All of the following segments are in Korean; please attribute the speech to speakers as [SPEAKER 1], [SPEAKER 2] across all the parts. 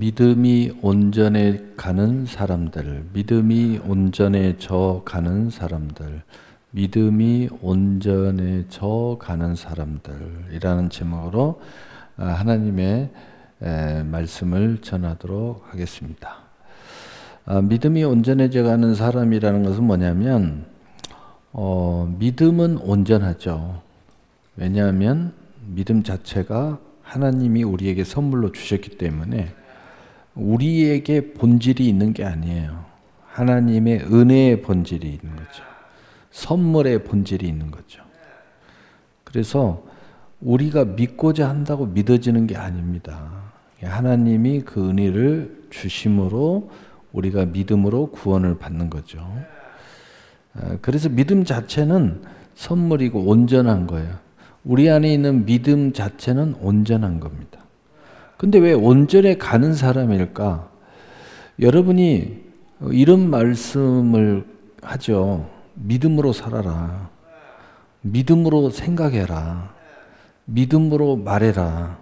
[SPEAKER 1] 믿음이 온전해 가는 사람들, 믿음이 온전해져 가는 사람들, 믿음이 온전해져 가는 사람들이라는 제목으로 하나님의 말씀을 전하도록 하겠습니다. 믿음이 온전해져 가는 사람이라는 것은 뭐냐면 믿음은 온전하죠. 왜냐하면 믿음 자체가 하나님이 우리에게 선물로 주셨기 때문에 우리에게 본질이 있는 게 아니에요. 하나님의 은혜의 본질이 있는 거죠. 선물의 본질이 있는 거죠. 그래서 우리가 믿고자 한다고 믿어지는 게 아닙니다. 하나님이 그 은혜를 주심으로 우리가 믿음으로 구원을 받는 거죠. 그래서 믿음 자체는 선물이고 온전한 거예요. 우리 안에 있는 믿음 자체는 온전한 겁니다. 근데 왜 온전해 가는 사람일까? 여러분이 이런 말씀을 하죠. 믿음으로 살아라. 믿음으로 생각해라. 믿음으로 말해라.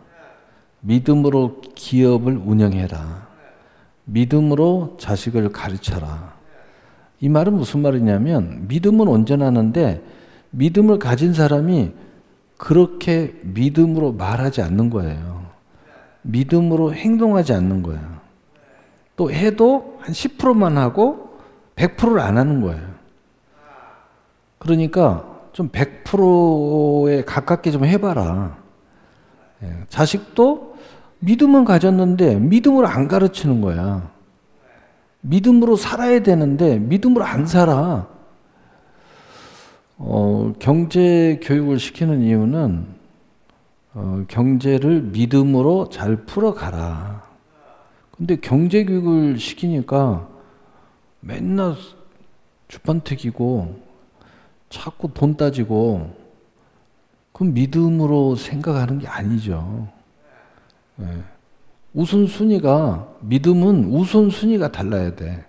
[SPEAKER 1] 믿음으로 기업을 운영해라. 믿음으로 자식을 가르쳐라. 이 말은 무슨 말이냐면 믿음은 온전하는데 믿음을 가진 사람이 그렇게 믿음으로 말하지 않는 거예요. 믿음으로 행동하지 않는 거예요. 또 해도 한 10%만 하고 100%를 안 하는 거예요. 그러니까 좀 100%에 가깝게 좀 해봐라. 자식도 믿음은 가졌는데 믿음으로 안 가르치는 거야. 믿음으로 살아야 되는데 믿음으로 안 살아. 경제 교육을 시키는 이유는 경제를 믿음으로 잘 풀어가라. 근데 경제 교육을 시키니까 맨날 주판튀기고 자꾸 돈 따지고 그럼 믿음으로 생각하는 게 아니죠. 우선순위가 믿음은 우선순위가 달라야 돼.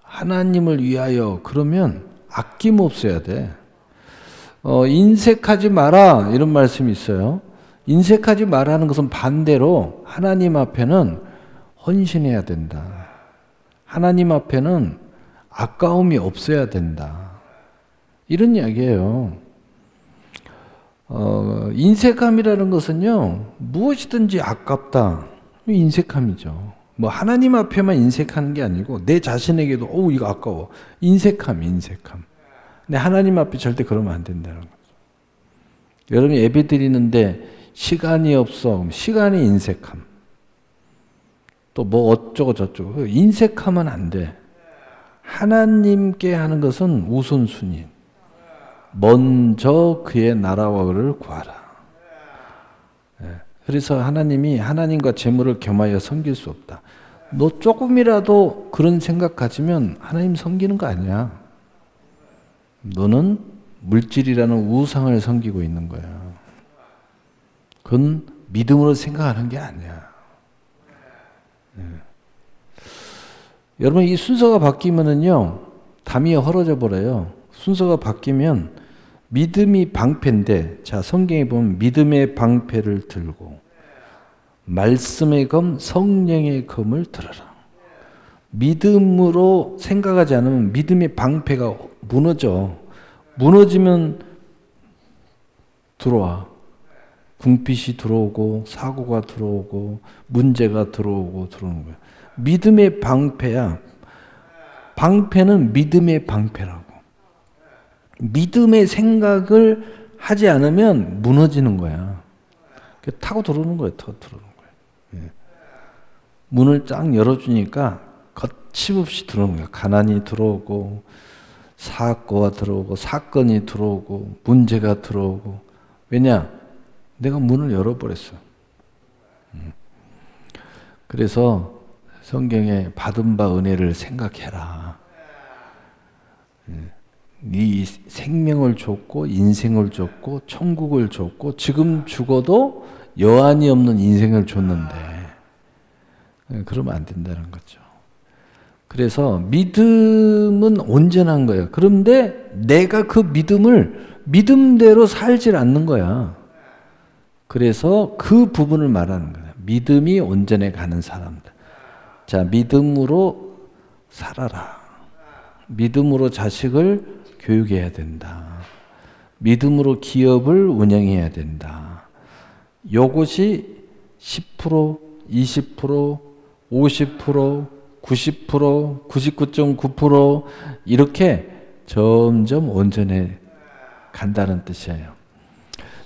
[SPEAKER 1] 하나님을 위하여 그러면 아낌없어야 돼. 인색하지 마라 이런 말씀이 있어요. 인색하지 마라는 것은 반대로 하나님 앞에는 헌신해야 된다. 하나님 앞에는 아까움이 없어야 된다. 이런 이야기예요. 인색함이라는 것은요, 무엇이든지 아깝다. 인색함이죠. 뭐 하나님 앞에만 인색하는 게 아니고 내 자신에게도 이거 아까워. 인색함. 근데 하나님 앞에 절대 그러면 안 된다는 거죠. 여러분이 예배 드리는데 시간이 없어. 시간이 인색함. 또 뭐 어쩌고 저쩌고. 인색하면 안 돼. 하나님께 하는 것은 우선순위. 먼저 그의 나라와 그를 구하라. 그래서 하나님이 하나님과 재물을 겸하여 섬길 수 없다. 너 조금이라도 그런 생각 가지면 하나님 섬기는 거 아니야. 너는 물질이라는 우상을 섬기고 있는 거야. 그건 믿음으로 생각하는 게 아니야. 여러분 이 순서가 바뀌면은요 담이 헐어져 버려요. 순서가 바뀌면 믿음이 방패인데 자 성경에 보면 믿음의 방패를 들고 말씀의 검 성령의 검을 들어라. 믿음으로 생각하지 않으면 믿음의 방패가 무너져. 무너지면 들어와. 궁핍이 들어오고 사고가 들어오고 문제가 들어오는 거야. 믿음의 방패야. 방패는 믿음의 방패라고. 믿음의 생각을 하지 않으면 무너지는 거야. 타고 들어오는 거야. 문을 쫙 열어주니까 거침없이 들어오는 거야. 가난이 들어오고 사고가 들어오고 사건이 들어오고 문제가 들어오고. 왜냐? 내가 문을 열어버렸어. 그래서 성경에 받은 바 은혜를 생각해라. 네 생명을 줬고 인생을 줬고 천국을 줬고 지금 죽어도 여한이 없는 인생을 줬는데 그러면 안 된다는 거죠. 그래서 믿음은 온전한 거예요. 그런데 내가 그 믿음을 믿음대로 살질 않는 거야. 그래서 그 부분을 말하는 거야. 믿음이 온전해 가는 사람들. 자, 믿음으로 살아라. 믿음으로 자식을 교육해야 된다. 믿음으로 기업을 운영해야 된다. 요것이 10%, 20%, 50%, 90%, 99.9% 이렇게 점점 온전해 간다는 뜻이에요.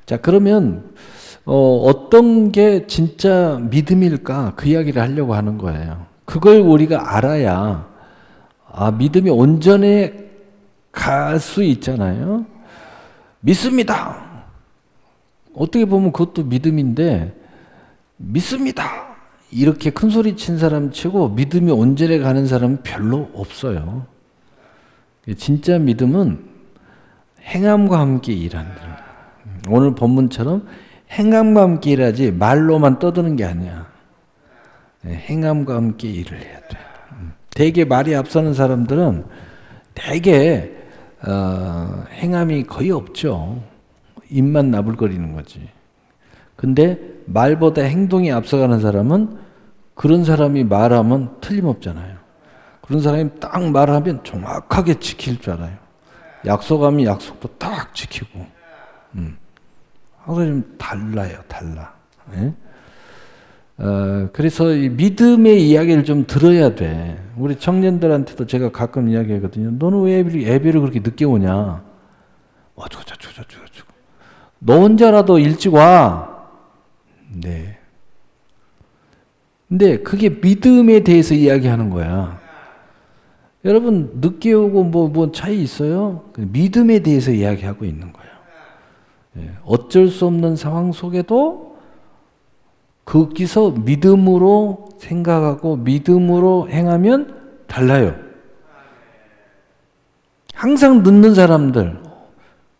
[SPEAKER 1] 자, 그러면 어떤 게 진짜 믿음일까? 그 이야기를 하려고 하는 거예요. 그걸 우리가 알아야 믿음이 온전해 갈 수 있잖아요. 믿습니다. 어떻게 보면 그것도 믿음인데 믿습니다. 이렇게 큰 소리 친 사람 치고 믿음이 온전해 가는 사람은 별로 없어요. 진짜 믿음은 행함과 함께 일한다. 오늘 본문처럼 행함과 함께 일하지 말로만 떠드는 게 아니야. 행함과 함께 일을 해야 돼. 되게 말이 앞서는 사람들은 되게 행함이 거의 없죠. 입만 나불거리는 거지. 근데 말보다 행동이 앞서가는 사람은 그런 사람이 말하면 틀림없잖아요. 그런 사람이 딱 말하면 정확하게 지킬 줄 알아요. 약속하면 약속도 딱 지키고. 하고 좀 달라요, 달라. 네? 그래서 이 믿음의 이야기를 좀 들어야 돼. 우리 청년들한테도 제가 가끔 이야기하거든요. 너는 왜 예배를 그렇게 늦게 오냐? 어쩌고 너 혼자라도 일찍 와. 네. 근데 그게 믿음에 대해서 이야기하는 거야. 여러분 늦게 오고 뭐 차이 있어요? 믿음에 대해서 이야기하고 있는 거예요. 어쩔 수 없는 상황 속에도 거기서 믿음으로 생각하고 믿음으로 행하면 달라요. 항상 늦는 사람들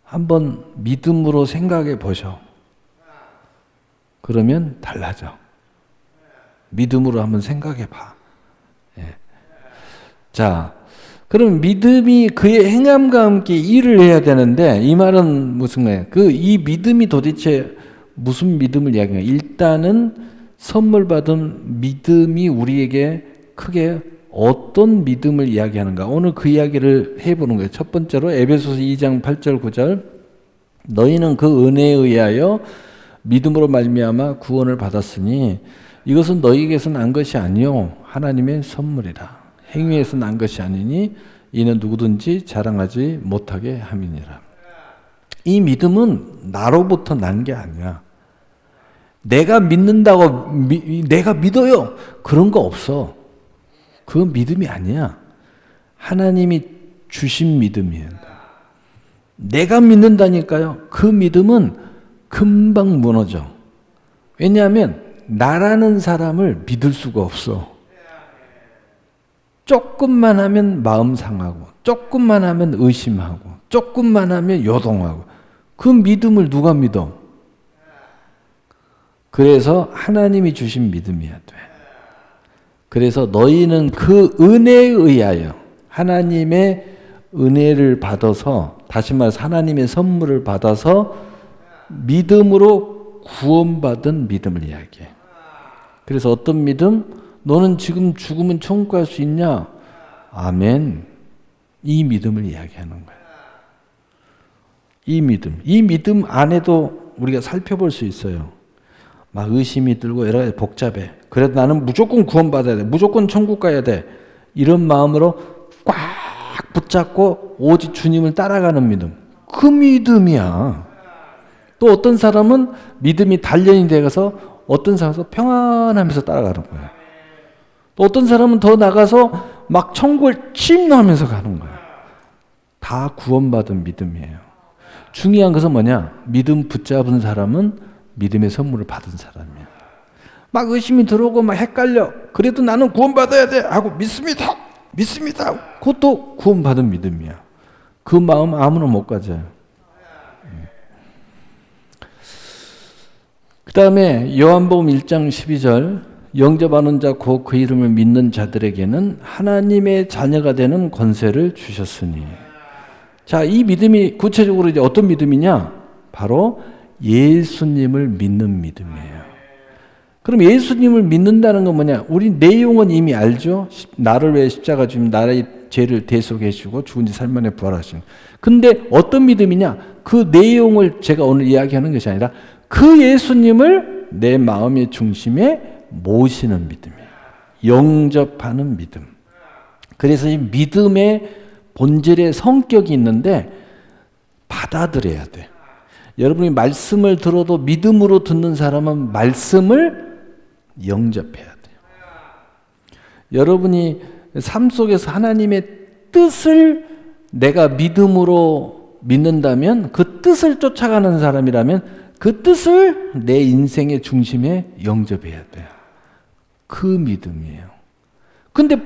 [SPEAKER 1] 한번 믿음으로 생각해 보셔. 그러면 달라져. 믿음으로 한번 생각해 봐. 자, 그럼 믿음이 그의 행함과 함께 일을 해야 되는데 이 말은 무슨 거예요? 이 믿음이 도대체 무슨 믿음을 이야기해요? 일단은 선물 받은 믿음이 우리에게 크게 어떤 믿음을 이야기하는가? 오늘 그 이야기를 해보는 거예요. 첫 번째로 에베소서 2장 8절 9절 너희는 그 은혜에 의하여 믿음으로 말미암아 구원을 받았으니 이것은 너희에게서 난 것이 아니요 하나님의 선물이라. 행위에서 난 것이 아니니 이는 누구든지 자랑하지 못하게 함이니라. 이 믿음은 나로부터 난 게 아니야. 내가 믿는다고 내가 믿어요. 그런 거 없어. 그건 믿음이 아니야. 하나님이 주신 믿음이에요. 내가 믿는다니까요. 그 믿음은 금방 무너져. 왜냐하면 나라는 사람을 믿을 수가 없어. 조금만 하면 마음 상하고 조금만 하면 의심하고 조금만 하면 요동하고 그 믿음을 누가 믿어? 그래서 하나님이 주신 믿음이어야 돼. 그래서 너희는 그 은혜에 의하여 하나님의 은혜를 받아서 다시 말해서 하나님의 선물을 받아서 믿음으로 구원받은 믿음을 이야기해. 그래서 어떤 믿음? 너는 지금 죽으면 천국 갈 수 있냐? 아멘. 이 믿음을 이야기하는 거야. 이 믿음 안에도 우리가 살펴볼 수 있어요. 막 의심이 들고 여러 가지 복잡해. 그래도 나는 무조건 구원받아야 돼. 무조건 천국 가야 돼. 이런 마음으로 꽉 붙잡고 오직 주님을 따라가는 믿음. 그 믿음이야. 또 어떤 사람은 믿음이 단련이 돼가서 어떤 사람은 평안하면서 따라가는 거야. 또 어떤 사람은 더 나가서 막 천국을 침노하면서 가는 거야. 다 구원받은 믿음이에요. 중요한 것은 뭐냐? 믿음 붙잡은 사람은 믿음의 선물을 받은 사람이야. 막 의심이 들어오고 막 헷갈려. 그래도 나는 구원받아야 돼 하고 믿습니다. 그것도 구원받은 믿음이야. 그 마음 아무나 못 가져요. 그 다음에 요한복음 1장 12절 영접하는 자 곧 그 이름을 믿는 자들에게는 하나님의 자녀가 되는 권세를 주셨으니. 자, 이 믿음이 구체적으로 이제 어떤 믿음이냐? 바로 예수님을 믿는 믿음이에요. 그럼 예수님을 믿는다는 건 뭐냐? 우리 내용은 이미 알죠? 나를 위해 십자가 주님, 나의 죄를 대속해 주시고 죽은 지 3일 만에 부활하신. 근데 어떤 믿음이냐? 그 내용을 제가 오늘 이야기하는 것이 아니라 그 예수님을 내 마음의 중심에 모시는 믿음이에요. 영접하는 믿음. 그래서 이 믿음의 본질의 성격이 있는데 받아들여야 돼. 여러분이 말씀을 들어도 믿음으로 듣는 사람은 말씀을 영접해야 돼요. 여러분이 삶 속에서 하나님의 뜻을 내가 믿음으로 믿는다면 그 뜻을 쫓아가는 사람이라면 그 뜻을 내 인생의 중심에 영접해야 돼요. 그 믿음이에요. 근데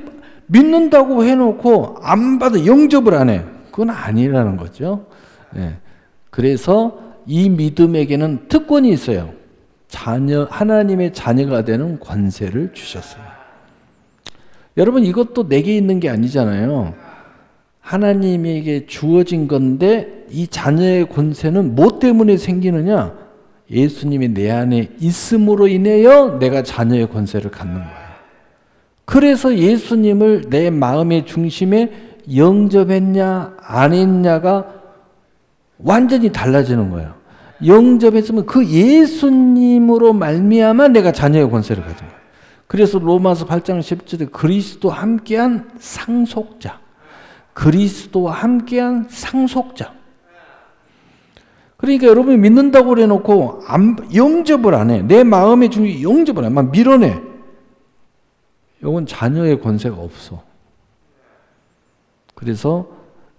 [SPEAKER 1] 믿는다고 해놓고 안 받아 영접을 안 해. 그건 아니라는 거죠. 네. 그래서 이 믿음에게는 특권이 있어요. 하나님의 자녀가 되는 권세를 주셨어요. 여러분 이것도 내게 있는 게 아니잖아요. 하나님에게 주어진 건데 이 자녀의 권세는 뭐 때문에 생기느냐? 예수님이 내 안에 있음으로 인하여 내가 자녀의 권세를 갖는 거예요. 그래서 예수님을 내 마음의 중심에 영접했냐 안 했냐가 완전히 달라지는 거예요. 영접했으면 그 예수님으로 말미암아 내가 자녀의 권세를 가진 거예요. 그래서 로마서 8장 10절에 그리스도와 함께한 상속자, 그리스도와 함께한 상속자. 그러니까 여러분이 믿는다고 그래놓고 영접을 안 해. 내 마음의 중심에 영접을 안 해. 막 밀어내. 이건 자녀의 권세가 없어. 그래서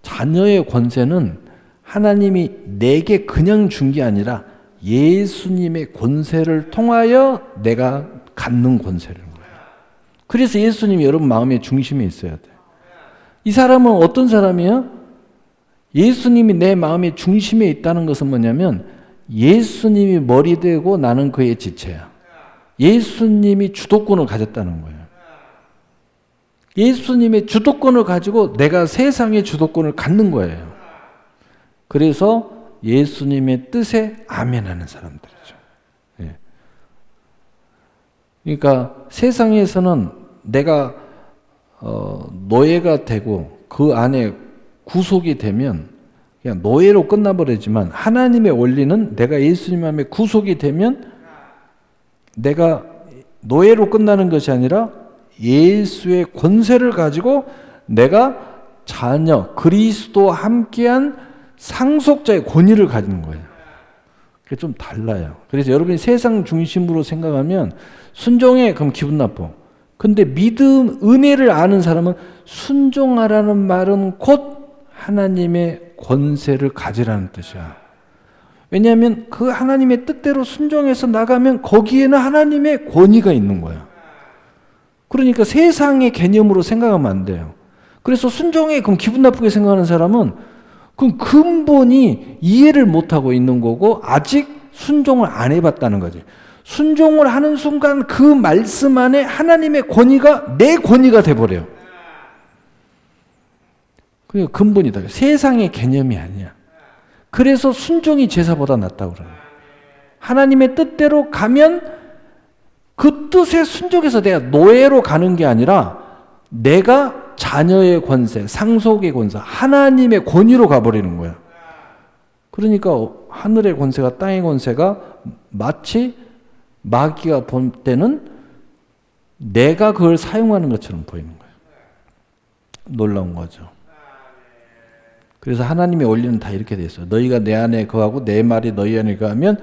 [SPEAKER 1] 자녀의 권세는 하나님이 내게 그냥 준 게 아니라 예수님의 권세를 통하여 내가 갖는 권세라는 거예요. 그래서 예수님이 여러분 마음의 중심에 있어야 돼요. 이 사람은 어떤 사람이에요? 예수님이 내 마음의 중심에 있다는 것은 뭐냐면 예수님이 머리 되고 나는 그의 지체야. 예수님이 주도권을 가졌다는 거예요. 예수님의 주도권을 가지고 내가 세상의 주도권을 갖는 거예요. 그래서 예수님의 뜻에 아멘하는 사람들이죠. 예. 그러니까 세상에서는 내가 노예가 되고 그 안에 구속이 되면 그냥 노예로 끝나버리지만 하나님의 원리는 내가 예수님 안에 구속이 되면 내가 노예로 끝나는 것이 아니라 예수의 권세를 가지고 내가 자녀 그리스도와 함께한 상속자의 권위를 가지는 거예요. 그게 좀 달라요. 그래서 여러분이 세상 중심으로 생각하면 순종해 그럼 기분 나빠. 근데 믿음 은혜를 아는 사람은 순종하라는 말은 곧 하나님의 권세를 가지라는 뜻이야. 왜냐하면 그 하나님의 뜻대로 순종해서 나가면 거기에는 하나님의 권위가 있는 거야. 그러니까 세상의 개념으로 생각하면 안 돼요. 그래서 순종해 그럼 기분 나쁘게 생각하는 사람은 그럼 근본이 이해를 못하고 있는 거고 아직 순종을 안 해봤다는 거지. 순종을 하는 순간 그 말씀 안에 하나님의 권위가 내 권위가 돼버려요. 그게 근본이다. 세상의 개념이 아니야. 그래서 순종이 제사보다 낫다고 그래요. 하나님의 뜻대로 가면 그 뜻에 순종해서 내가 노예로 가는 게 아니라 내가 자녀의 권세, 상속의 권세, 하나님의 권위로 가버리는 거야. 그러니까 하늘의 권세가 땅의 권세가 마치 마귀가 볼 때는 내가 그걸 사용하는 것처럼 보이는 거예요. 놀라운 거죠. 그래서 하나님의 원리는 다 이렇게 돼 있어요. 너희가 내 안에 거하고 내 말이 너희 안에 거하면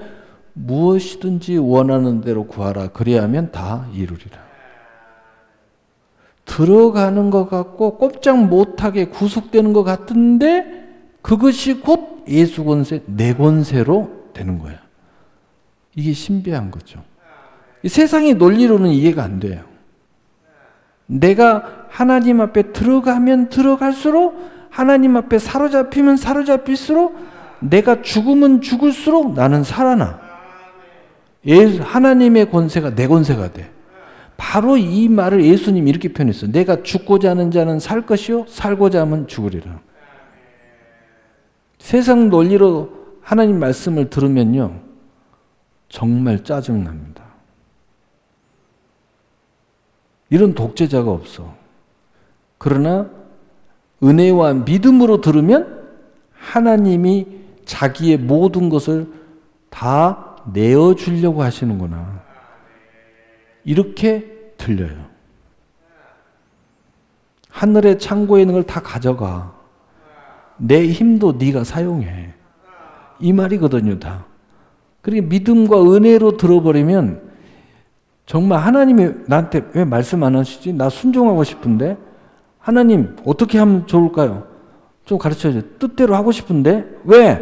[SPEAKER 1] 무엇이든지 원하는 대로 구하라. 그리하면 다 이루리라. 들어가는 것 같고 꼼짝 못하게 구속되는 것 같은데 그것이 곧 예수 권세, 내 권세로 되는 거예요. 이게 신비한 거죠. 세상의 논리로는 이해가 안 돼요. 내가 하나님 앞에 들어가면 들어갈수록 하나님 앞에 사로잡히면 사로잡힐수록 내가 죽으면 죽을수록 나는 살아나. 하나님의 권세가 내 권세가 돼. 바로 이 말을 예수님이 이렇게 표현했어요. 내가 죽고자 하는 자는 살 것이요 살고자 하면 죽으리라. 세상 논리로 하나님 말씀을 들으면요 정말 짜증납니다. 이런 독재자가 없어. 그러나 은혜와 믿음으로 들으면 하나님이 자기의 모든 것을 다 내어주려고 하시는구나. 이렇게 들려요. 하늘의 창고에 있는 걸 다 가져가. 내 힘도 네가 사용해. 이 말이거든요, 다. 그러니까 믿음과 은혜로 들어버리면 정말 하나님이 나한테 왜 말씀 안 하시지? 나 순종하고 싶은데? 하나님 어떻게 하면 좋을까요? 좀 가르쳐줘. 뜻대로 하고 싶은데? 왜?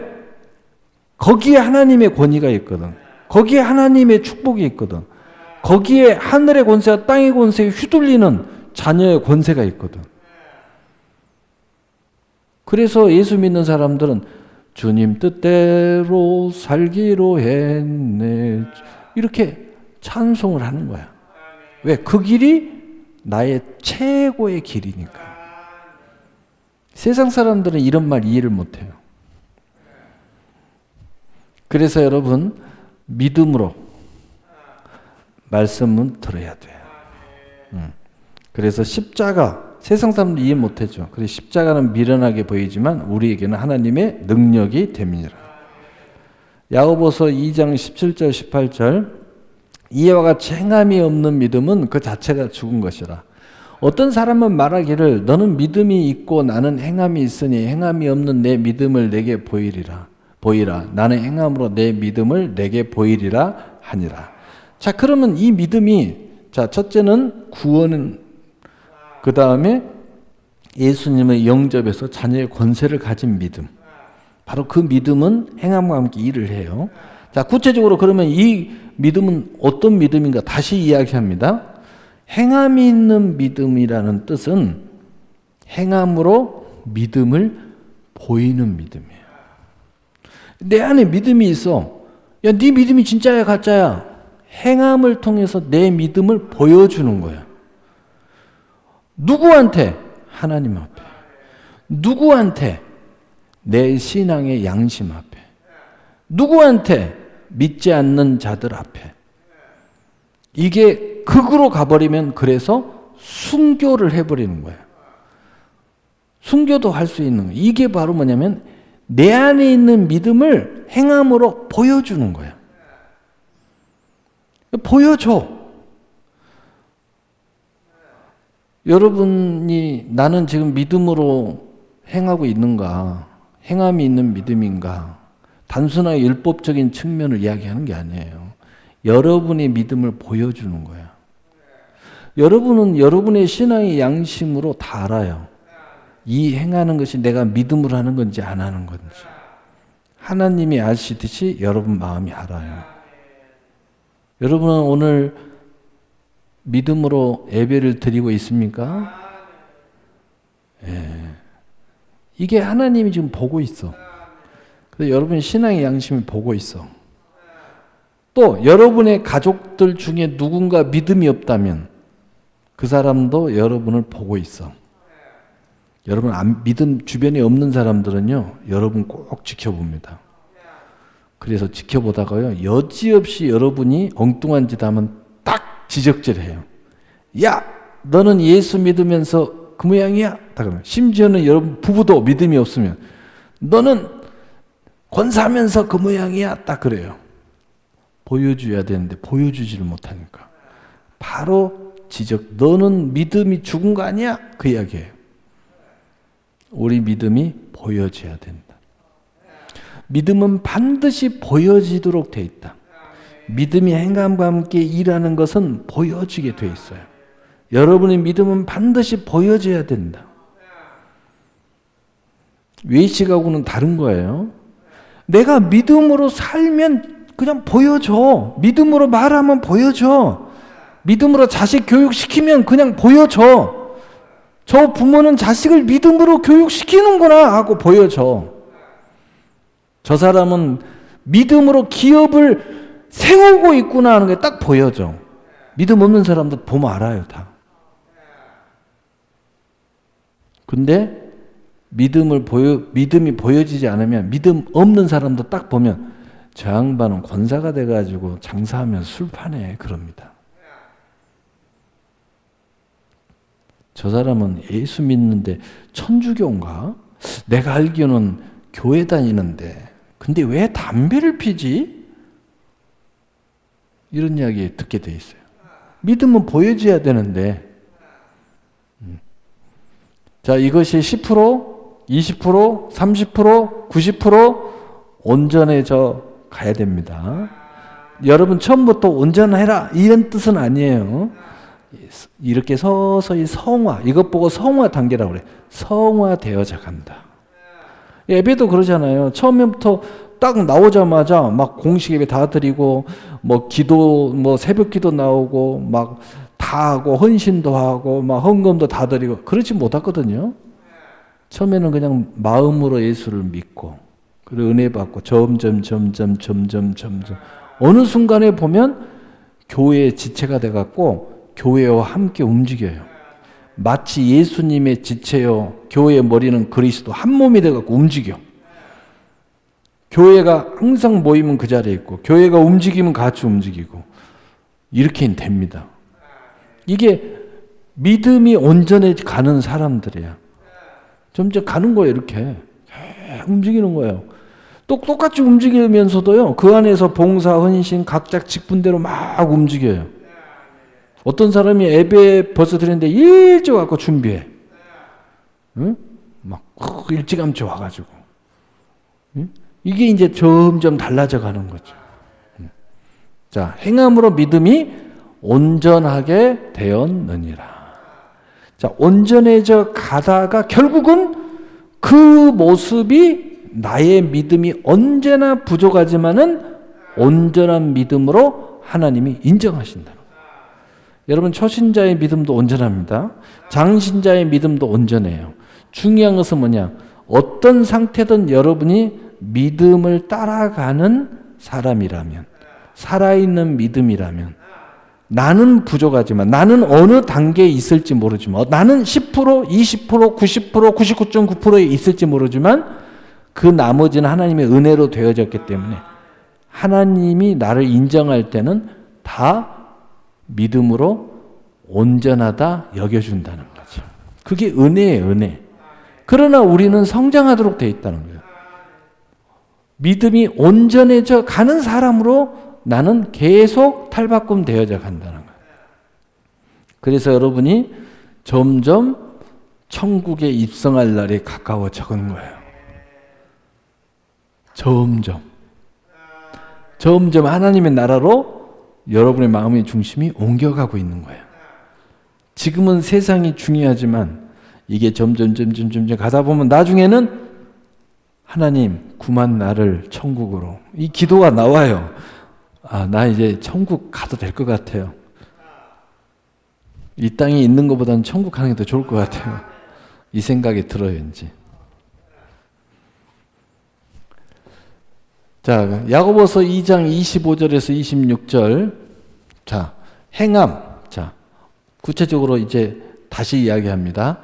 [SPEAKER 1] 거기에 하나님의 권위가 있거든. 거기에 하나님의 축복이 있거든. 거기에 하늘의 권세와 땅의 권세에 휘둘리는 자녀의 권세가 있거든. 그래서 예수 믿는 사람들은 주님 뜻대로 살기로 했네. 이렇게 찬송을 하는 거야. 왜? 그 길이 나의 최고의 길이니까. 세상 사람들은 이런 말 이해를 못해요. 그래서 여러분 믿음으로 말씀은 들어야 돼요. 그래서 십자가 세상 사람들 이해 못하죠. 그래서 십자가는 미련하게 보이지만 우리에게는 하나님의 능력이 됨이라. 야고보서 2장 17절 18절 이와 같이 행함이 없는 믿음은 그 자체가 죽은 것이라. 어떤 사람은 말하기를 너는 믿음이 있고 나는 행함이 있으니 행함이 없는 내 믿음을 내게 보이리라. 나는 행함으로 내 믿음을 내게 보이리라 하니라. 자, 그러면 이 믿음이 자, 첫째는 구원은 그 다음에 예수님의 영접에서 자녀의 권세를 가진 믿음. 바로 그 믿음은 행함과 함께 일을 해요. 자, 구체적으로 그러면 이 믿음은 어떤 믿음인가 다시 이야기합니다. 행함이 있는 믿음이라는 뜻은 행함으로 믿음을 보이는 믿음이에요. 내 안에 믿음이 있어. 야, 네 믿음이 진짜야 가짜야? 행함을 통해서 내 믿음을 보여주는 거야. 누구한테? 하나님 앞에. 누구한테? 내 신앙의 양심 앞에. 누구한테? 믿지 않는 자들 앞에. 이게 극으로 가버리면 그래서 순교를 해버리는 거예요. 순교도 할 수 있는 거예요. 이게 바로 뭐냐면 내 안에 있는 믿음을 행함으로 보여주는 거예요. 보여줘. 여러분이 나는 지금 믿음으로 행하고 있는가? 행함이 있는 믿음인가? 단순하게 율법적인 측면을 이야기하는 게 아니에요. 여러분의 믿음을 보여주는 거야. 여러분은 여러분의 신앙의 양심으로 다 알아요. 이 행하는 것이 내가 믿음으로 하는 건지 안 하는 건지. 하나님이 아시듯이 여러분 마음이 알아요. 여러분은 오늘 믿음으로 예배를 드리고 있습니까? 예. 이게 하나님이 지금 보고 있어. 그래서 여러분의 신앙의 양심이 보고 있어. 또 여러분의 가족들 중에 누군가 믿음이 없다면 그 사람도 여러분을 보고 있어. 여러분 믿음 주변에 없는 사람들은요, 여러분 꼭 지켜봅니다. 그래서 지켜보다가요, 여지없이 여러분이 엉뚱한 짓 하면 딱 지적질해요. 야, 너는 예수 믿으면서 그 모양이야? 딱 그러면. 심지어는 여러분 부부도 믿음이 없으면 너는 권사하면서 그 모양이야? 딱 그래요. 보여줘야 되는데 보여주지를 못하니까. 바로 지적. 너는 믿음이 죽은 거 아니야? 그 이야기예요. 우리 믿음이 보여져야 된다. 믿음은 반드시 보여지도록 돼 있다. 믿음이 행함과 함께 일하는 것은 보여지게 돼 있어요. 여러분의 믿음은 반드시 보여져야 된다. 외식하고는 다른 거예요. 내가 믿음으로 살면 그냥 보여줘. 믿음으로 말하면 보여줘. 믿음으로 자식 교육시키면 그냥 보여줘. 저 부모는 자식을 믿음으로 교육시키는구나 하고 보여줘. 저 사람은 믿음으로 기업을 세우고 있구나 하는 게 딱 보여져. 믿음 없는 사람들 보면 알아요, 다. 근데 믿음이 보여지지 않으면 믿음 없는 사람도 딱 보면 저 양반은 권사가 돼가지고 장사하면서 술 파네 그럽니다. 저 사람은 예수 믿는데 천주교인가? 내가 알기로는 교회 다니는데 근데 왜 담배를 피지? 이런 이야기 듣게 돼 있어요. 믿음은 보여줘야 되는데. 자, 이것이 10%, 20%, 30%, 90% 온전해져 가야 됩니다. 여러분 처음부터 온전해라 이런 뜻은 아니에요. 이렇게 서서히 성화, 이것 보고 성화 단계라고 그래. 성화되어져 간다. 예배도 그러잖아요. 처음부터 딱 나오자마자 막 공식 예배 다 드리고 뭐 기도 뭐 새벽 기도 나오고 막 다 하고 헌신도 하고 막 헌금도 다 드리고 그러지 못하거든요. 처음에는 그냥 마음으로 예수를 믿고 그리고 은혜 받고 점점 어느 순간에 보면 교회의 지체가 돼 갖고 교회와 함께 움직여요. 마치 예수님의 지체요 교회의 머리는 그리스도 한 몸이 돼 갖고 움직여. 교회가 항상 모이면 그 자리에 있고 교회가 움직이면 같이 움직이고 이렇게 됩니다. 이게 믿음이 온전해 가는 사람들이야. 점점 가는 거예요. 이렇게 움직이는 거예요. 똑같이 움직이면서도요 그 안에서 봉사, 헌신, 각자 직분대로 막 움직여요. 어떤 사람이 예배 벌써 드렸는데 일찍 와서 준비해. 응? 막 일찌감치 와가지고. 응? 이게 이제 점점 달라져 가는 거죠. 자, 행함으로 믿음이 온전하게 되었느니라. 자, 온전해져 가다가 결국은 그 모습이 나의 믿음이 언제나 부족하지만은 온전한 믿음으로 하나님이 인정하신다. 여러분 초신자의 믿음도 온전합니다. 장신자의 믿음도 온전해요. 중요한 것은 뭐냐? 어떤 상태든 여러분이 믿음을 따라가는 사람이라면, 살아있는 믿음이라면, 나는 부족하지만, 나는 어느 단계에 있을지 모르지만, 나는 10%, 20%, 90%, 99.9%에 있을지 모르지만, 그 나머지는 하나님의 은혜로 되어졌기 때문에, 하나님이 나를 인정할 때는 다 믿음으로 온전하다 여겨준다는 거죠. 그게 은혜예요, 은혜. 그러나 우리는 성장하도록 되어 있다는 거예요. 믿음이 온전해져 가는 사람으로 나는 계속 탈바꿈 되어져 간다는 거예요. 그래서 여러분이 점점 천국에 입성할 날이 가까워져 가는 거예요. 점점 하나님의 나라로 여러분의 마음의 중심이 옮겨가고 있는 거예요. 지금은 세상이 중요하지만 이게 점점 가다 보면 나중에는 하나님 구만 나를 천국으로, 이 기도가 나와요. 아, 나 이제 천국 가도 될 것 같아요. 이 땅에 있는 것보다는 천국 가는 게 더 좋을 것 같아요. 이 생각이 들어요, 이제. 자, 야고보서 2장 25절에서 26절. 자, 행함. 자, 구체적으로 이제 다시 이야기합니다.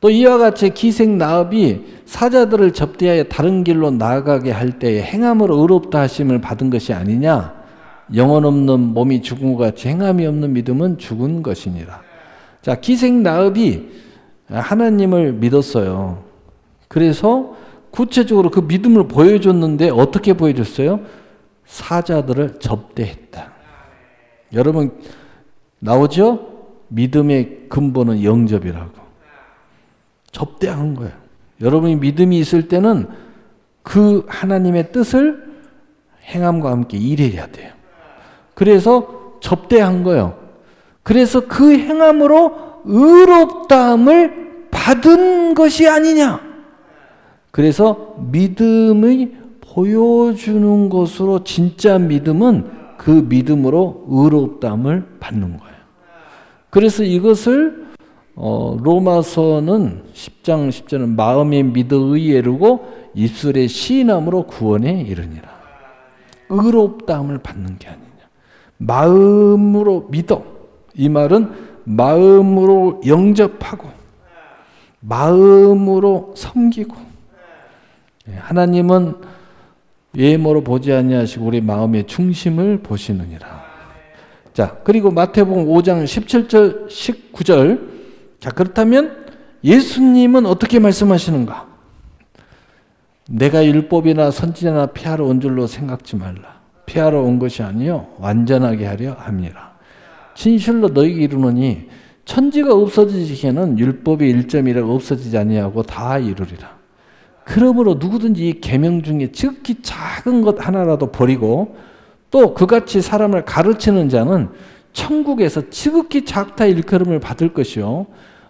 [SPEAKER 1] 또 이와 같이 기생 나업이 사자들을 접대하여 다른 길로 나아가게 할 때에 행함으로 의롭다 하심을 받은 것이 아니냐? 영혼 없는 몸이 죽은 것 같이 행함이 없는 믿음은 죽은 것이니라. 자, 기생 나업이 하나님을 믿었어요. 그래서 구체적으로 그 믿음을 보여줬는데 어떻게 보여줬어요? 사자들을 접대했다. 여러분 나오죠? 믿음의 근본은 영접이라고. 접대한 거예요. 여러분이 믿음이 있을 때는 그 하나님의 뜻을 행함과 함께 일해야 돼요. 그래서 접대한 거예요. 그래서 그 행함으로 의롭다함을 받은 것이 아니냐. 그래서 믿음이 보여주는 것으로 진짜 믿음은 그 믿음으로 의롭다함을 받는 거예요. 그래서 이것을 로마서는 10장 10절은 마음에 믿어 의에 이르고 입술에 시인함으로 구원에 이르니라. 의롭다함을 받는 게 아니냐. 마음으로 믿어. 이 말은 마음으로 영접하고 마음으로 섬기고, 하나님은 외모로 보지 아니하시고 우리 마음의 중심을 보시느니라. 자, 그리고 마태복음 5장 17절 19절. 자, 그렇다면 예수님은 어떻게 말씀하시는가? 내가 율법이나 선지자나 폐하러 온 줄로 생각지 말라. 폐하러 온 것이 아니요 완전하게 하려 함이라. 진실로 너희에게 이르노니 천지가 없어지기에는 율법의 1점이라고 없어지지 아니하고 다 이루리라. 그러므로 누구든지 이 계명 중에 지극히 작은 것 하나라도 버리고 또 그같이 사람을 가르치는 자는 천국에서 지극히 작다 일컬음을 받을 것이요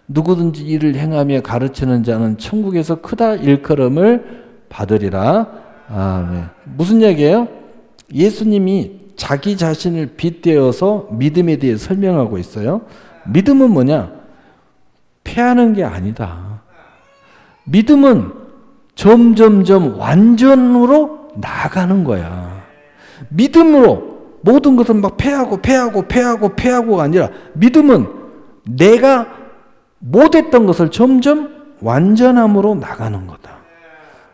[SPEAKER 1] 누구든지 이를 행하며 가르치는 자는 천국에서 크다 일컬음을 받으리라. 아멘. 무슨 얘기예요? 예수님이 자기 자신을 빗대어서 믿음에 대해 설명하고 있어요. 믿음은 뭐냐? 패하는 게 아니다. 믿음은 점점점 완전으로 나아가는 거야. 믿음으로 모든 것을 막 패하고가 아니라 믿음은 내가 못했던 것을 점점 완전함으로 나가는 거다.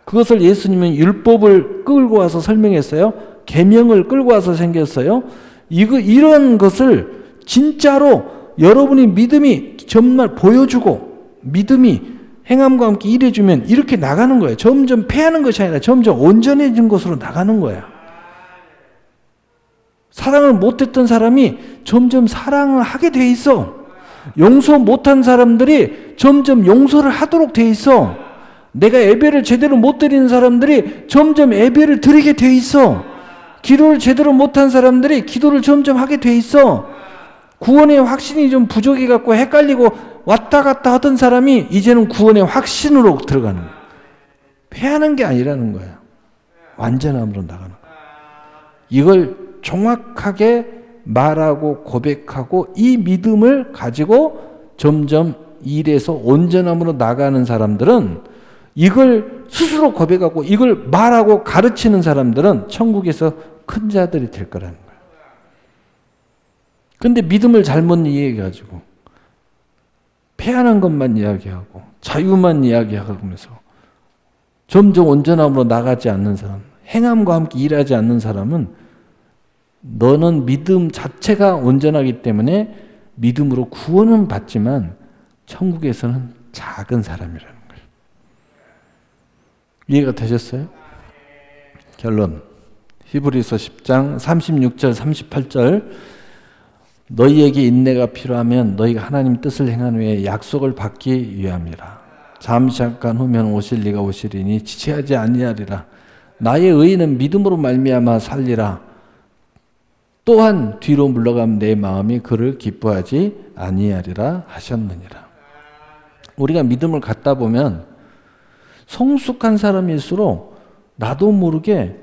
[SPEAKER 1] 그것을 예수님은 율법을 끌고 와서 설명했어요. 계명을 끌고 와서 생겼어요. 이런 것을 진짜로 여러분이 믿음이 정말 보여주고 믿음이 행함과 함께 일해주면 이렇게 나가는 거예요. 점점 패하는 것이 아니라 점점 온전해진 것으로 나가는 거예요. 사랑을 못했던 사람이 점점 사랑을 하게 돼 있어. 용서 못한 사람들이 점점 용서를 하도록 돼 있어. 내가 예배를 제대로 못 드리는 사람들이 점점 예배를 드리게 돼 있어. 기도를 제대로 못한 사람들이 기도를 점점 하게 돼 있어. 구원의 확신이 좀 부족해갖고 헷갈리고 왔다 갔다 하던 사람이 이제는 구원의 확신으로 들어가는 거야. 패하는 게 아니라는 거야. 완전함으로 나가는 거야. 이걸 정확하게 말하고 고백하고 이 믿음을 가지고 점점 일에서 온전함으로 나가는 사람들은 이걸 스스로 고백하고 이걸 말하고 가르치는 사람들은 천국에서 큰 자들이 될 거라는 거예요. 근데 믿음을 잘못 이해해가지고 패하는 것만 이야기하고 자유만 이야기하면서 점점 온전함으로 나가지 않는 사람, 행함과 함께 일하지 않는 사람은 너는 믿음 자체가 온전하기 때문에 믿음으로 구원은 받지만 천국에서는 작은 사람이라는 거예요. 이해가 되셨어요? 결론. 히브리서 10장 36절 38절 너희에게 인내가 필요하면 너희가 하나님 뜻을 행한 후에 약속을 받기 위함이라. 잠시 잠깐 후면 오실 이가 오시리니 지체하지 아니하리라. 나의 의인은 믿음으로 말미암아 살리라. 또한 뒤로 물러가면 내 마음이 그를 기뻐하지 아니하리라 하셨느니라. 우리가 믿음을 갖다 보면 성숙한 사람일수록 나도 모르게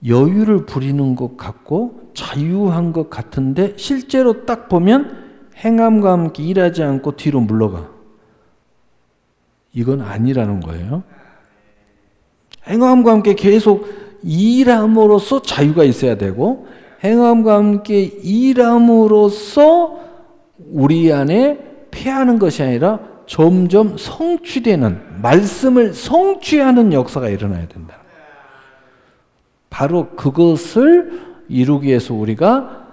[SPEAKER 1] 여유를 부리는 것 같고 자유한 것 같은데 실제로 딱 보면 행함과 함께 일하지 않고 뒤로 물러가. 이건 아니라는 거예요. 행함과 함께 계속 일함으로써 자유가 있어야 되고 행함과 함께 일함으로써 우리 안에 패하는 것이 아니라 점점 성취되는 말씀을 성취하는 역사가 일어나야 된다. 바로 그것을 이루기 위해서 우리가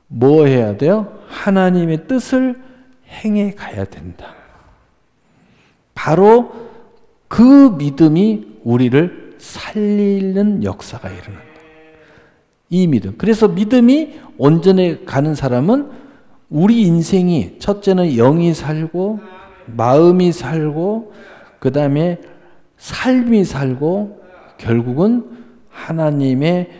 [SPEAKER 1] 뭐 해야 돼요? 하나님의 뜻을 행해 가야 된다. 바로 그 믿음이 우리를 살리는 역사가 일어난다. 이 믿음. 그래서 믿음이 온전해 가는 사람은 우리 인생이 첫째는 영이 살고 마음이 살고 그 다음에 삶이 살고 결국은 하나님의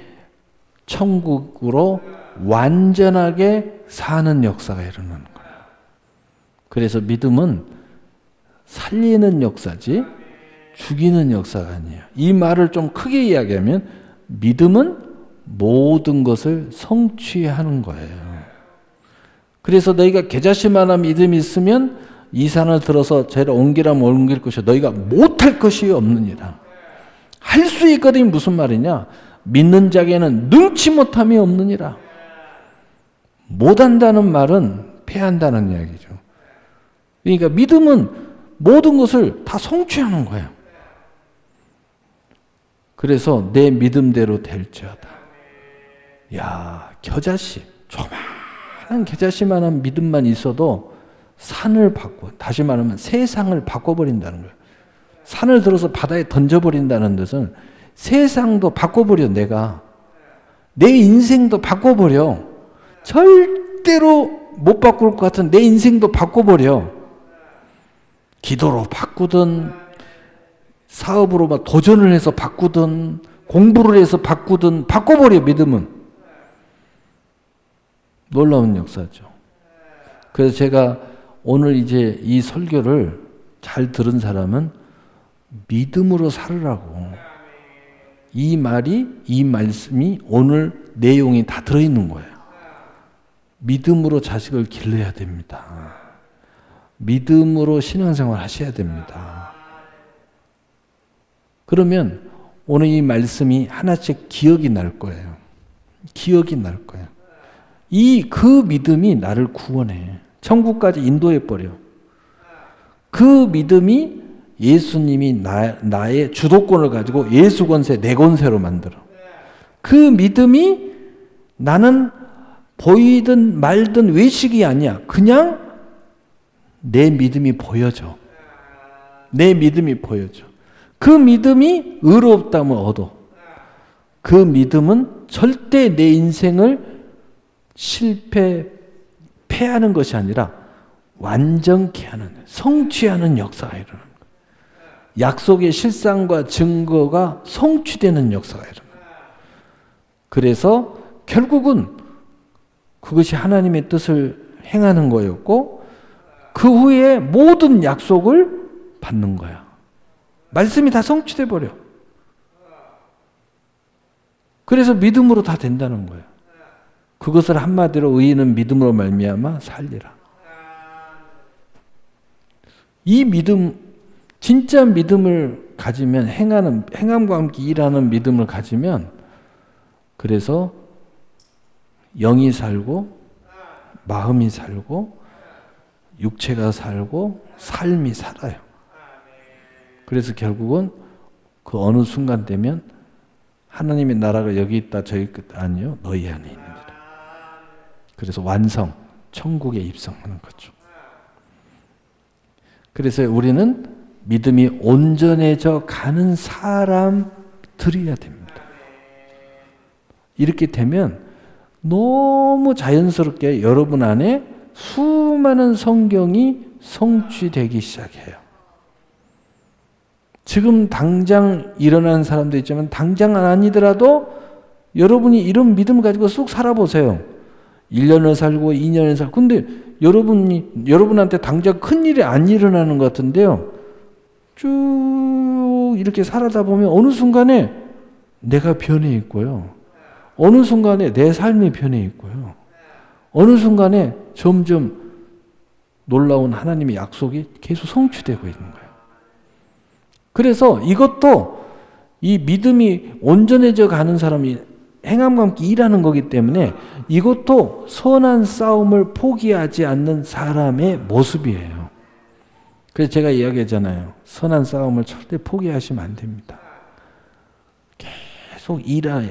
[SPEAKER 1] 천국으로 완전하게 사는 역사가 일어나는 거예요. 그래서 믿음은 살리는 역사지 죽이는 역사가 아니에요. 이 말을 좀 크게 이야기하면 믿음은 모든 것을 성취하는 거예요. 그래서 너희가 겨자씨만한 믿음이 있으면 이 산을 들어서 저리로 옮기라면 옮길 것이요 너희가 못할 것이 없느니라. 할 수 있거든. 무슨 말이냐? 믿는 자에게는 능치 못함이 없느니라. 못한다는 말은 패한다는 이야기죠. 그러니까 믿음은 모든 것을 다 성취하는 거예요. 그래서 내 믿음대로 될지어다. 야, 겨자씨, 조그마한 겨자씨만한 믿음만 있어도 산을 다시 말하면 세상을 바꿔버린다는 거예요. 산을 들어서 바다에 던져버린다는 뜻은 세상도 바꿔버려. 내 인생도 바꿔버려. 절대로 못 바꿀 것 같은 내 인생도 바꿔버려. 기도로 바꾸든 사업으로 막 도전을 해서 바꾸든 공부를 해서 바꾸든 바꿔버려. 믿음은 놀라운 역사죠. 그래서 제가 오늘 이제 이 설교를 잘 들은 사람은 믿음으로 살으라고. 이 말씀이 오늘 내용이 다 들어있는 거예요. 믿음으로 자식을 길러야 됩니다. 믿음으로 신앙생활 하셔야 됩니다. 그러면 오늘 이 말씀이 하나씩 기억이 날 거예요. 기억이 날 거예요. 그 믿음이 나를 구원해. 천국까지 인도해 버려. 그 믿음이 예수님이 나의 주도권을 가지고 예수 권세, 내 권세로 만들어. 그 믿음이 나는 보이든 말든 외식이 아니야. 그냥 내 믿음이 보여져. 내 믿음이 보여져. 그 믿음이 의롭다면 얻어. 그 믿음은 절대 내 인생을 패하는 것이 아니라 완전케 하는, 성취하는 역사가 일어나는 거예요. 약속의 실상과 증거가 성취되는 역사가 일어나는 거예요. 그래서 결국은 그것이 하나님의 뜻을 행하는 거였고 그 후에 모든 약속을 받는 거야. 말씀이 다 성취돼 버려. 그래서 믿음으로 다 된다는 거예요. 그것을 한마디로 의인은 믿음으로 말미암아 살리라. 이 믿음, 진짜 믿음을 가지면 행함과 함께 일하는 믿음을 가지면 그래서 영이 살고 마음이 살고 육체가 살고 삶이 살아요. 그래서 결국은 그 어느 순간 되면 하나님의 나라가 여기 있다 저기 있다 아니요 너희 안에 있느니라. 그래서 완성, 천국에 입성하는 거죠. 그래서 우리는 믿음이 온전해져 가는 사람들이어야 됩니다. 이렇게 되면 너무 자연스럽게 여러분 안에 수많은 성경이 성취되기 시작해요. 지금 당장 일어나는 사람도 있지만 당장 아니더라도 여러분이 이런 믿음을 가지고 쑥 살아보세요. 1년을 살고 2년을 살고 근데 여러분한테 당장 큰일이 안 일어나는 것 같은데요. 쭉 이렇게 살아다 보면 어느 순간에 내가 변해 있고요. 어느 순간에 내 삶이 변해 있고요. 어느 순간에 점점 놀라운 하나님의 약속이 계속 성취되고 있는 거예요. 그래서 이것도 이 믿음이 온전해져 가는 사람이 행함과 함께 일하는 거기 때문에 이것도 선한 싸움을 포기하지 않는 사람의 모습이에요. 그래서 제가 이야기하잖아요. 선한 싸움을 절대 포기하시면 안 됩니다. 계속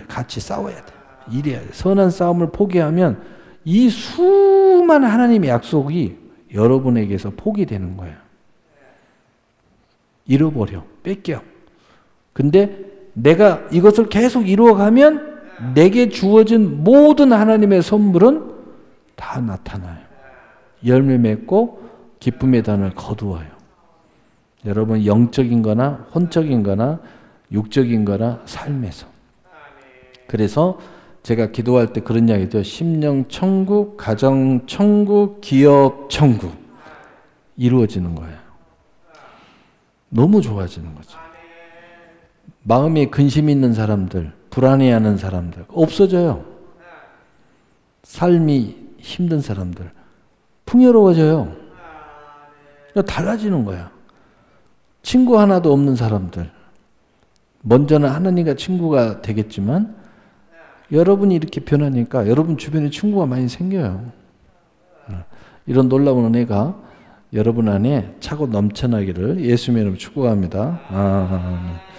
[SPEAKER 1] 같이 싸워야 돼요. 일해야 돼요. 선한 싸움을 포기하면 이 수많은 하나님의 약속이 여러분에게서 포기되는 거예요. 잃어버려. 뺏겨. 근데 내가 이것을 계속 이루어가면 내게 주어진 모든 하나님의 선물은 다 나타나요. 열매 맺고 기쁨의 단을 거두어요. 여러분 영적인 거나 혼적인 거나 육적인 거나 삶에서. 그래서 제가 기도할 때 그런 이야기죠. 심령 천국, 가정 천국, 기업 천국 이루어지는 거예요. 너무 좋아지는 거죠. 마음에 근심 있는 사람들, 불안해하는 사람들 없어져요. 삶이 힘든 사람들 풍요로워져요. 달라지는 거야. 친구 하나도 없는 사람들 먼저는 하나님과 친구가 되겠지만 여러분이 이렇게 변하니까 여러분 주변에 친구가 많이 생겨요. 이런 놀라운 은혜가 여러분 안에 차고 넘쳐나기를 예수님의 이름으로 축복합니다. 아멘.